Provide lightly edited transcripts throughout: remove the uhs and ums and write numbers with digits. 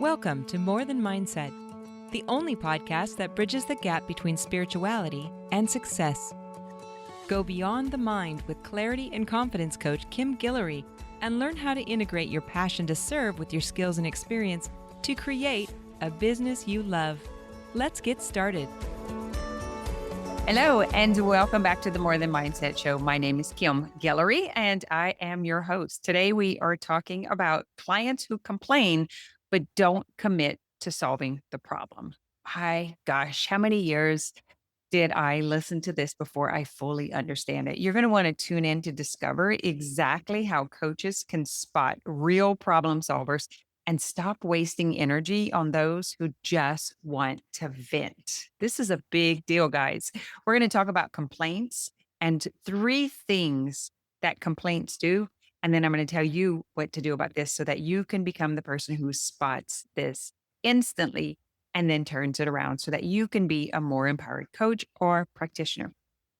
Welcome to More Than Mindset, the only podcast that bridges the gap between spirituality and success. Go beyond the mind with clarity and confidence coach Kim Guillory and learn how to integrate your passion to serve with your skills and experience to create a business you love. Let's get started. Hello, and welcome back to the More Than Mindset Show. My name is Kim Guillory, and I am your host. Today, we are talking about clients who complain but don't commit to solving the problem. My gosh, how many years did I listen to this before I fully understand it? You're going to want to tune in to discover exactly how coaches can spot real problem solvers and stop wasting energy on those who just want to vent. This is a big deal, guys. We're going to talk about complaints and three things that complaints do. And then I'm going to tell you what to do about this so that you can become the person who spots this instantly and then turns it around so that you can be a more empowered coach or practitioner.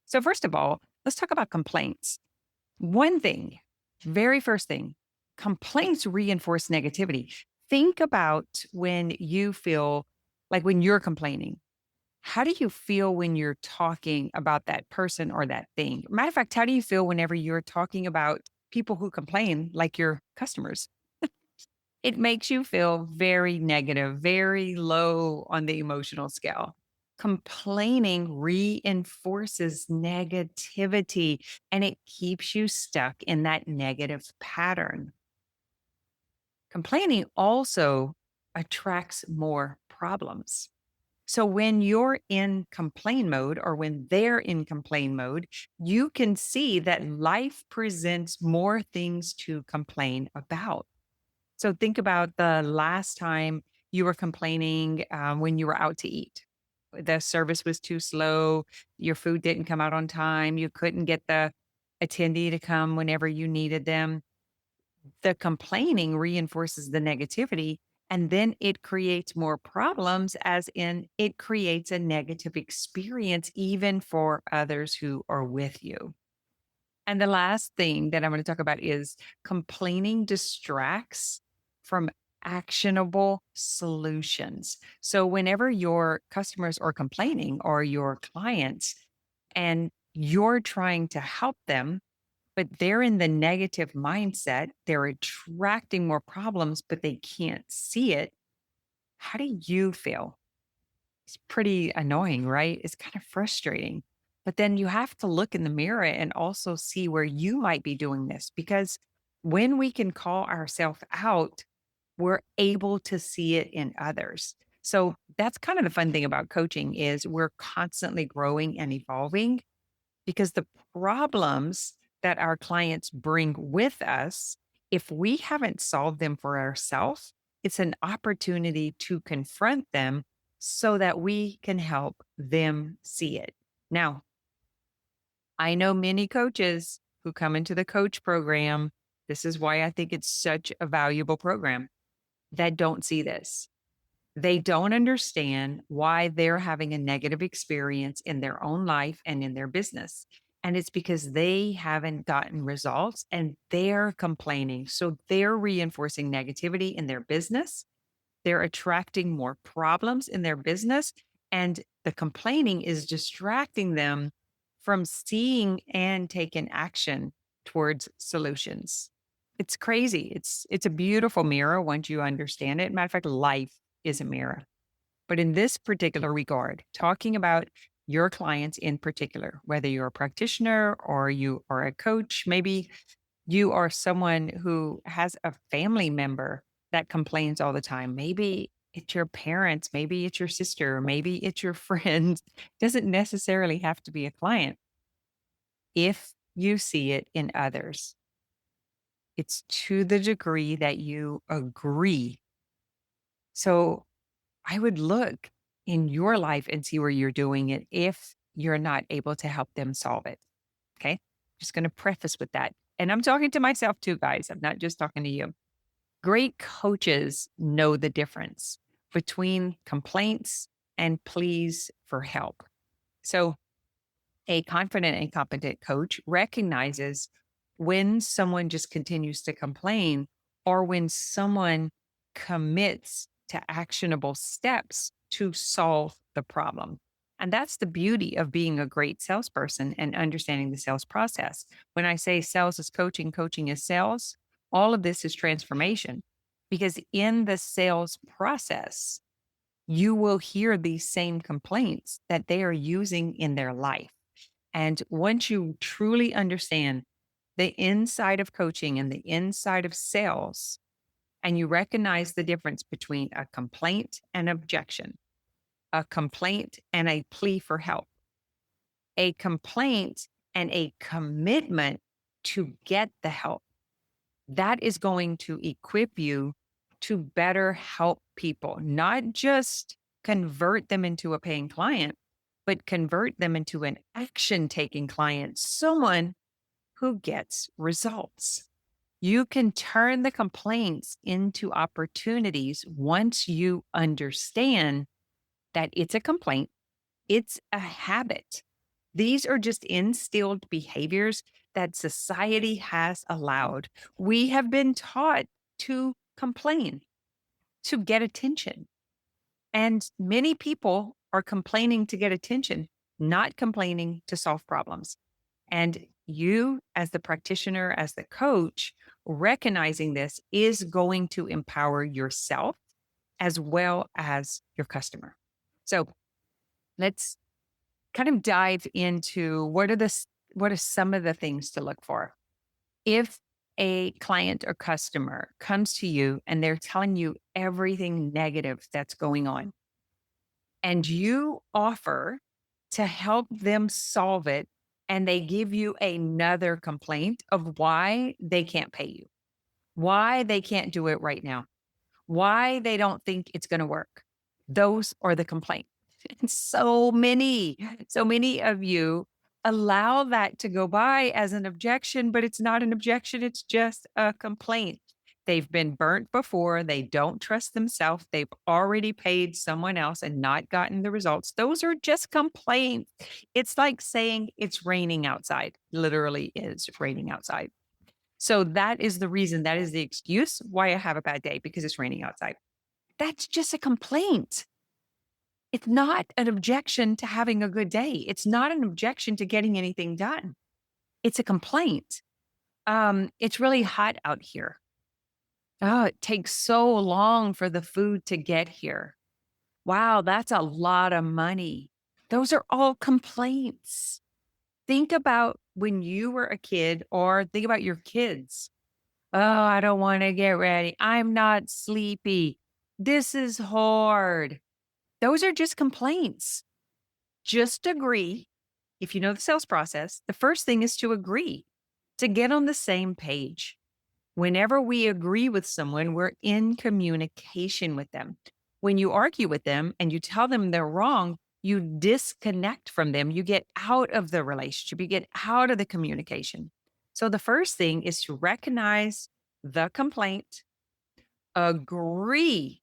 So, first of all, let's talk about complaints. One thing, very first thing, complaints reinforce negativity. Think about when you feel like when you're complaining. How do you feel when you're talking about that person or that thing? Matter of fact, how do you feel whenever you're talking about people who complain, like your customers? It makes you feel very negative, very low on the emotional scale. Complaining reinforces negativity and it keeps you stuck in that negative pattern. Complaining also attracts more problems. So when you're in complain mode or when they're in complain mode, you can see that life presents more things to complain about. So think about the last time you were complaining when you were out to eat. The service was too slow. Your food didn't come out on time. You couldn't get the attendee to come whenever you needed them. The complaining reinforces the negativity and then it creates more problems, as in it creates a negative experience, even for others who are with you. And the last thing that I'm going to talk about is complaining distracts from actionable solutions. So, whenever your customers are complaining or your clients and you're trying to help them, but they're in the negative mindset, they're attracting more problems, but they can't see it. How do you feel? It's pretty annoying, right? It's kind of frustrating. But then you have to look in the mirror and also see where you might be doing this because when we can call ourselves out, we're able to see it in others. So that's kind of the fun thing about coaching is we're constantly growing and evolving because the problems that our clients bring with us, if we haven't solved them for ourselves, it's an opportunity to confront them so that we can help them see it. Now, I know many coaches who come into the coach program. This is why I think it's such a valuable program that don't see this. They don't understand why they're having a negative experience in their own life and in their business. And it's because they haven't gotten results and they're complaining. So they're reinforcing negativity in their business. They're attracting more problems in their business. And the complaining is distracting them from seeing and taking action towards solutions. It's crazy. It's a beautiful mirror once you understand it. Matter of fact, life is a mirror. But in this particular regard, talking about your clients in particular, whether you're a practitioner or you are a coach, maybe you are someone who has a family member that complains all the time. Maybe it's your parents, maybe it's your sister, maybe it's your friend. Doesn't necessarily have to be a client. If you see it in others, it's to the degree that you agree. So I would look in your life and see where you're doing it if you're not able to help them solve it. Okay. Just going to preface with that. And I'm talking to myself too, guys. I'm not just talking to you. Great coaches know the difference between complaints and pleas for help. So a confident and competent coach recognizes when someone just continues to complain or when someone commits to actionable steps to solve the problem. And that's the beauty of being a great salesperson and understanding the sales process. When I say sales is coaching, coaching is sales, all of this is transformation because in the sales process, you will hear these same complaints that they are using in their life. And once you truly understand the inside of coaching and the inside of sales, and you recognize the difference between a complaint and objection, a complaint and a plea for help, a complaint and a commitment to get the help, that is going to equip you to better help people, not just convert them into a paying client, but convert them into an action taking client, someone who gets results. You can turn the complaints into opportunities once you understand that it's a complaint, it's a habit. These are just instilled behaviors that society has allowed. We have been taught to complain, to get attention. And many people are complaining to get attention, not complaining to solve problems. And you, as the practitioner, as the coach, recognizing this is going to empower yourself as well as your customer. So let's kind of dive into what are some of the things to look for. If a client or customer comes to you and they're telling you everything negative that's going on, and you offer to help them solve it, and they give you another complaint of why they can't pay you, why they can't do it right now, why they don't think it's going to work. Those are the complaints. And so many of you allow that to go by as an objection, but it's not an objection. It's just a complaint. They've been burnt before. They don't trust themselves. They've already paid someone else and not gotten the results. Those are just complaints. It's like saying it's raining outside, literally is raining outside. So that is the reason, that is the excuse why I have a bad day because it's raining outside. That's just a complaint. It's not an objection to having a good day. It's not an objection to getting anything done. It's a complaint. It's really hot out here. Oh, it takes so long for the food to get here. Wow, that's a lot of money. Those are all complaints. Think about when you were a kid or think about your kids. Oh, I don't want to get ready. I'm not sleepy. This is hard. Those are just complaints. Just agree. If you know the sales process, the first thing is to agree, to get on the same page. Whenever we agree with someone, we're in communication with them. When you argue with them and you tell them they're wrong, you disconnect from them. You get out of the relationship, you get out of the communication. So the first thing is to recognize the complaint, agree.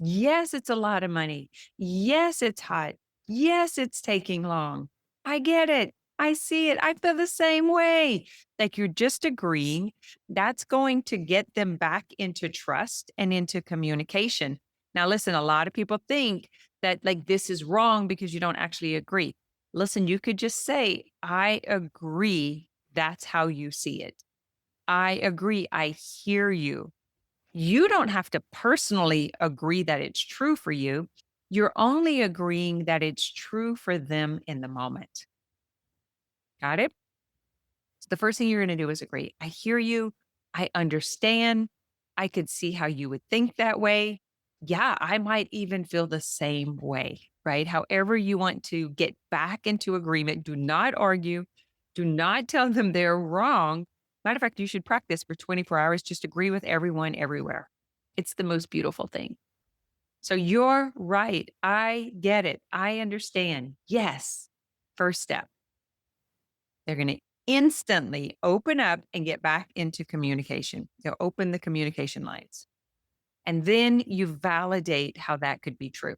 Yes, it's a lot of money. Yes, it's hot. Yes, it's taking long. I get it. I see it. I feel the same way. Like you're just agreeing. That's going to get them back into trust and into communication. Now, listen, a lot of people think that like this is wrong because you don't actually agree. Listen, you could just say, I agree. That's how you see it. I agree. I hear you. You don't have to personally agree that it's true for you. You're only agreeing that it's true for them in the moment. Got it? So the first thing you're going to do is agree. I hear you. I understand. I could see how you would think that way. Yeah, I might even feel the same way, right? However, you want to get back into agreement, do not argue. Do not tell them they're wrong. Matter of fact, you should practice for 24 hours. Just agree with everyone everywhere. It's the most beautiful thing. So you're right. I get it. I understand. Yes. First step. They're going to instantly open up and get back into communication. They'll open the communication lines. And then you validate how that could be true.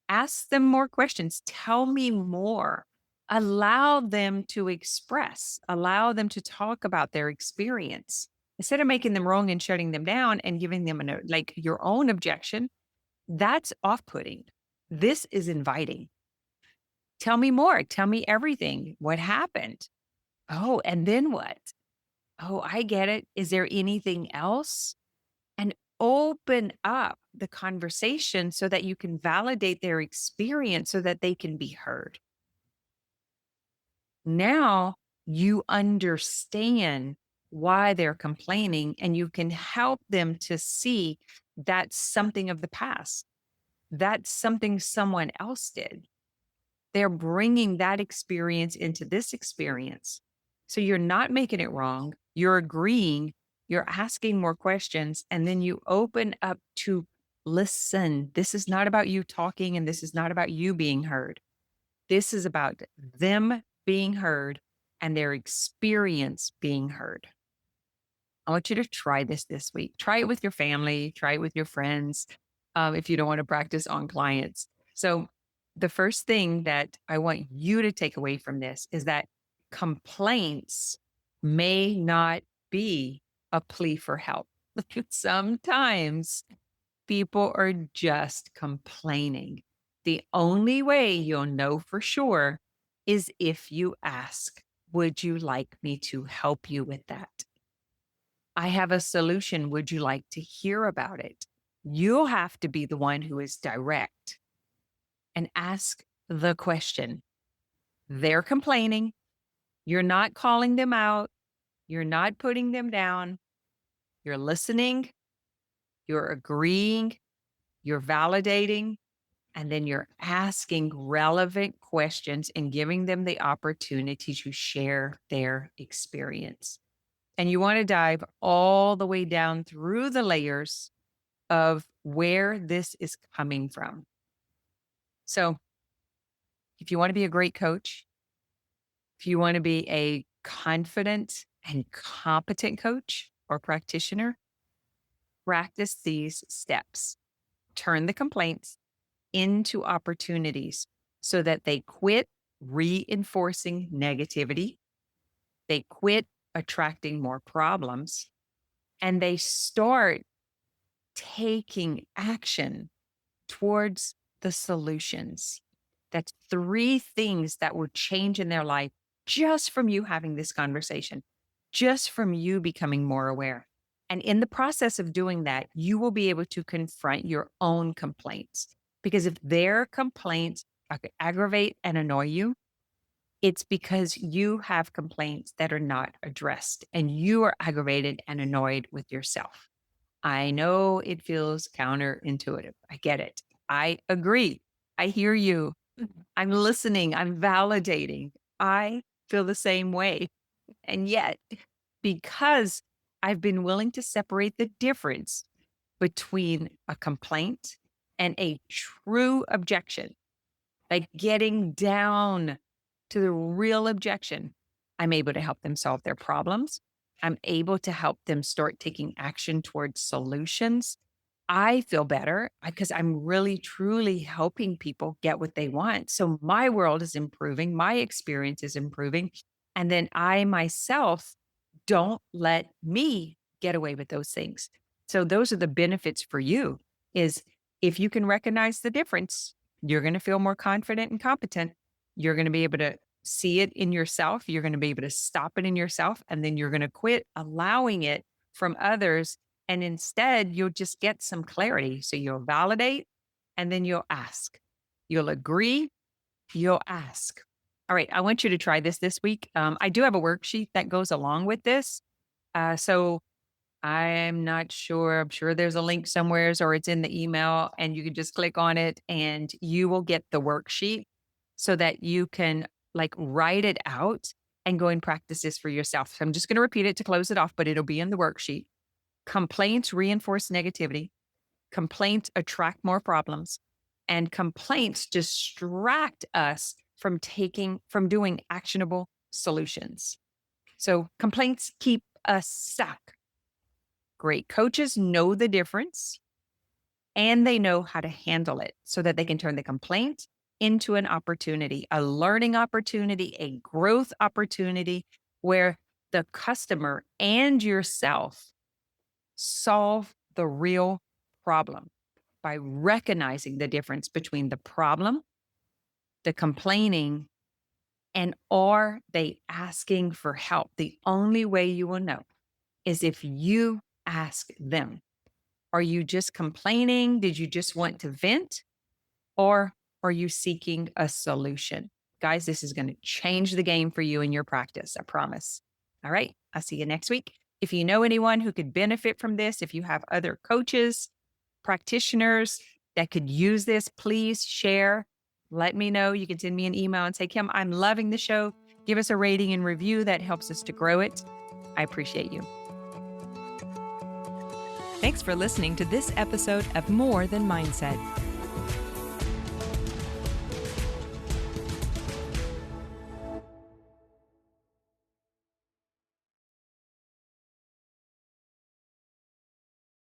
Ask them more questions. Tell me more. Allow them to express, allow them to talk about their experience. Instead of making them wrong and shutting them down and giving them like your own objection, that's off putting. This is inviting. Tell me more. Tell me everything. What happened? Oh, and then what? Oh, I get it. Is there anything else? And open up the conversation so that you can validate their experience so that they can be heard. Now you understand why they're complaining and you can help them to see that's something of the past. That's something someone else did. They're bringing that experience into this experience. So you're not making it wrong. You're agreeing, you're asking more questions, and then you open up to listen. This is not about you talking, and this is not about you being heard. This is about them being heard and their experience being heard. I want you to try this week. Try it with your family, try it with your friends, if you don't want to practice on clients. So, the first thing that I want you to take away from this is that complaints may not be a plea for help. Sometimes people are just complaining. The only way you'll know for sure is if you ask, would you like me to help you with that? I have a solution. Would you like to hear about it? You'll have to be the one who is direct and ask the question. They're complaining. You're not calling them out. You're not putting them down. You're listening. You're agreeing. You're validating. And then you're asking relevant questions and giving them the opportunity to share their experience. And you want to dive all the way down through the layers of where this is coming from. So, if you want to be a great coach, if you want to be a confident and competent coach or practitioner, practice these steps. Turn the complaints into opportunities so that they quit reinforcing negativity, they quit attracting more problems, and they start taking action towards the solutions. That's three things that will change in their life just from you having this conversation, just from you becoming more aware. And in the process of doing that, you will be able to confront your own complaints. Because if their complaints aggravate and annoy you, it's because you have complaints that are not addressed and you are aggravated and annoyed with yourself. I know it feels counterintuitive. I get it. I agree. I hear you. I'm listening. I'm validating. I feel the same way. And yet, because I've been willing to separate the difference between a complaint and a true objection, like getting down to the real objection, I'm able to help them solve their problems. I'm able to help them start taking action towards solutions. I feel better because I'm really, truly helping people get what they want. So my world is improving, my experience is improving. And then I myself don't let me get away with those things. So those are the benefits for you is if you can recognize the difference, you're going to feel more confident and competent. You're going to be able to see it in yourself. You're going to be able to stop it in yourself. And then you're going to quit allowing it from others. And instead, you'll just get some clarity. So you'll validate and then you'll ask. You'll agree, you'll ask. All right, I want you to try this week. I do have a worksheet that goes along with this. So I'm not sure. I'm sure there's a link somewheres or it's in the email and you can just click on it and you will get the worksheet so that you can like write it out and go and practice this for yourself. So I'm just going to repeat it to close it off, but it'll be in the worksheet. Complaints reinforce negativity. Complaints attract more problems and complaints distract us from doing actionable solutions. So complaints keep us stuck. Great coaches know the difference and they know how to handle it so that they can turn the complaint into an opportunity, a learning opportunity, a growth opportunity where the customer and yourself solve the real problem by recognizing the difference between the problem, the complaining, and are they asking for help? The only way you will know is if you ask them. Are you just complaining? Did you just want to vent? Or are you seeking a solution? Guys, this is going to change the game for you in your practice, I promise. All right, I'll see you next week. If you know anyone who could benefit from this, if you have other coaches, practitioners that could use this, please share. Let me know. You can send me an email and say, Kim, I'm loving the show. Give us a rating and review. That helps us to grow it. I appreciate you. Thanks for listening to this episode of More Than Mindset.